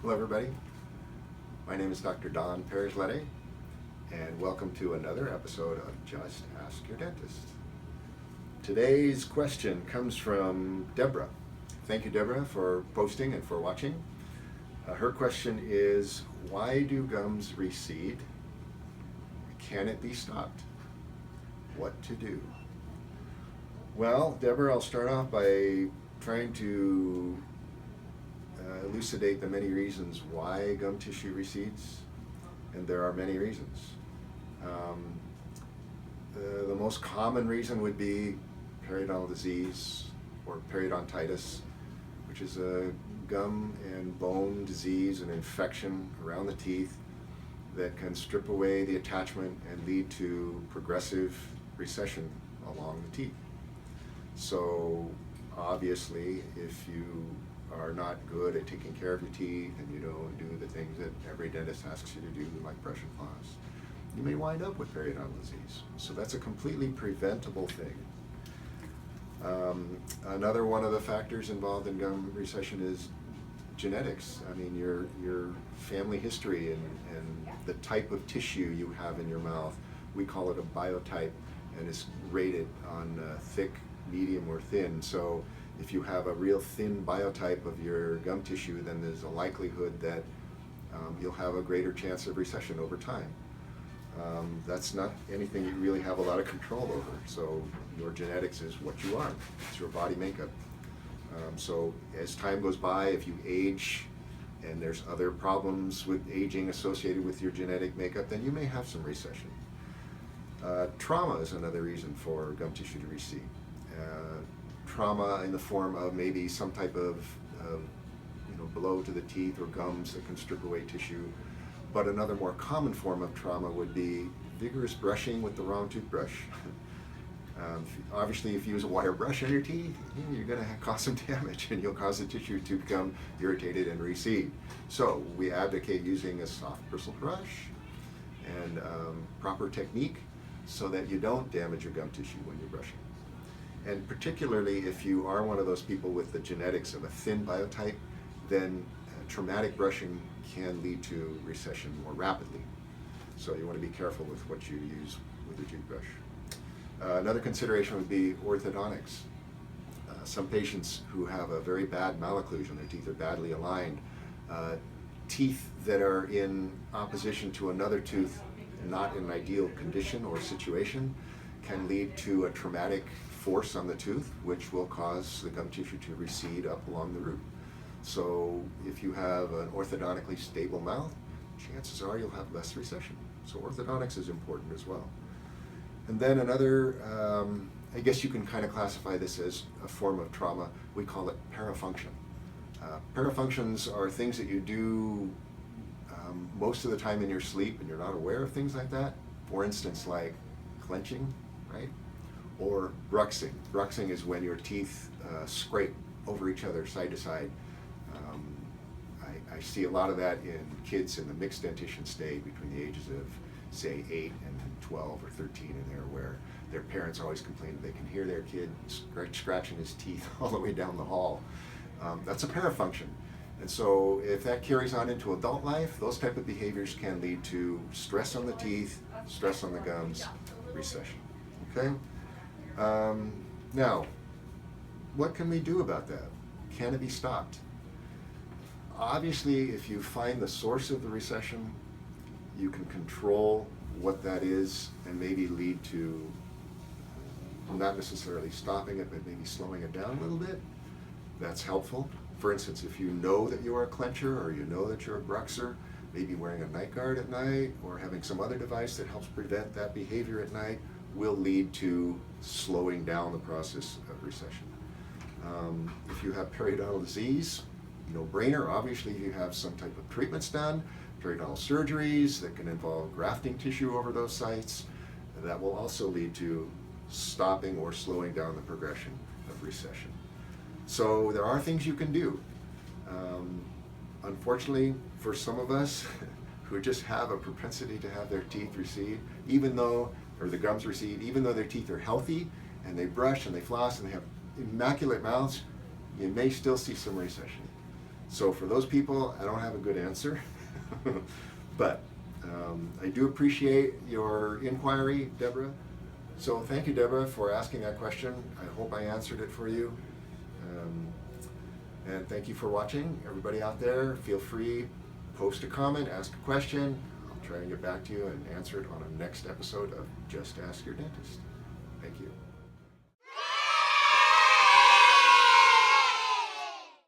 Hello everybody, my name is Dr. Don Pereslete, and welcome to another episode of Just Ask Your Dentist. Today's question comes from Debra. Thank you, Debra, for posting and for watching. Her question is, why do gums recede? Can it be stopped? What to do? Well, Debra, I'll start off by trying to elucidate the many reasons why gum tissue recedes, and there are many reasons. The most common reason would be periodontal disease or periodontitis, which is a gum and bone disease, an infection around the teeth that can strip away the attachment and lead to progressive recession along the teeth. So obviously, if you are not good at taking care of your teeth and you don't do the things that every dentist asks you to do, like brush and floss, you may wind up with periodontal disease. So that's a completely preventable thing. Another one of the factors involved in gum recession is genetics. I mean, your family history and the type of tissue you have in your mouth. We call it a biotype, and it's rated on thick, medium, or thin. So if you have a real thin biotype of your gum tissue, then there's a likelihood that you'll have a greater chance of recession over time. That's not anything you really have a lot of control over. So your genetics is what you are. It's your body makeup. So as time goes by, if you age and there's other problems with aging associated with your genetic makeup, then you may have some recession. Trauma is another reason for gum tissue to recede. Trauma in the form of maybe some type of blow to the teeth or gums that can strip away tissue. But another more common form of trauma would be vigorous brushing with the wrong toothbrush. Obviously, if you use a wire brush on your teeth, you're going to cause some damage and you'll cause the tissue to become irritated and recede. So we advocate using a soft bristle brush and proper technique so that you don't damage your gum tissue when you're brushing. And particularly if you are one of those people with the genetics of a thin biotype, then traumatic brushing can lead to recession more rapidly. So you want to be careful with what you use with your toothbrush. Another consideration would be orthodontics. Some patients who have a very bad malocclusion, their teeth are badly aligned, teeth that are in opposition to another tooth, not in an ideal condition or situation, can lead to a traumatic force on the tooth, which will cause the gum tissue to recede up along the root. So if you have an orthodontically stable mouth, chances are you'll have less recession. So orthodontics is important as well. And then another, I guess you can kind of classify this as a form of trauma. We call it parafunction. Parafunctions are things that you do most of the time in your sleep and you're not aware of things like that. For instance, like clenching, right? Or bruxing. Bruxing is when your teeth scrape over each other side to side. I see a lot of that in kids in the mixed dentition stage between the ages of, say, 8 and 12 or 13 in there, where their parents always complain that they can hear their kid scratching his teeth all the way down the hall. That's a parafunction. And so if that carries on into adult life, those type of behaviors can lead to stress on the teeth, stress on the gums, recession. Okay? Now, what can we do about that? Can it be stopped? Obviously, if you find the source of the recession, you can control what that is and maybe lead to not necessarily stopping it, but maybe slowing it down a little bit. That's helpful. For instance, if you know that you are a clencher or you know that you're a bruxer, maybe wearing a night guard at night or having some other device that helps prevent that behavior at night will lead to slowing down the process of recession. If you have periodontal disease, no-brainer. Obviously, if you have some type of treatments done, periodontal surgeries that can involve grafting tissue over those sites, that will also lead to stopping or slowing down the progression of recession. So there are things you can do. Unfortunately, for some of us who just have a propensity to have their teeth recede, or the gums recede, even though their teeth are healthy and they brush and they floss and they have immaculate mouths, you may still see some recession. So for those people, I don't have a good answer, but I do appreciate your inquiry, Debra. So thank you, Debra, for asking that question. I hope I answered it for you. And thank you for watching. Everybody out there, feel free, post a comment, ask a question. I'll try and get back to you and answer it on a next episode of Just Ask Your Dentist. Thank you.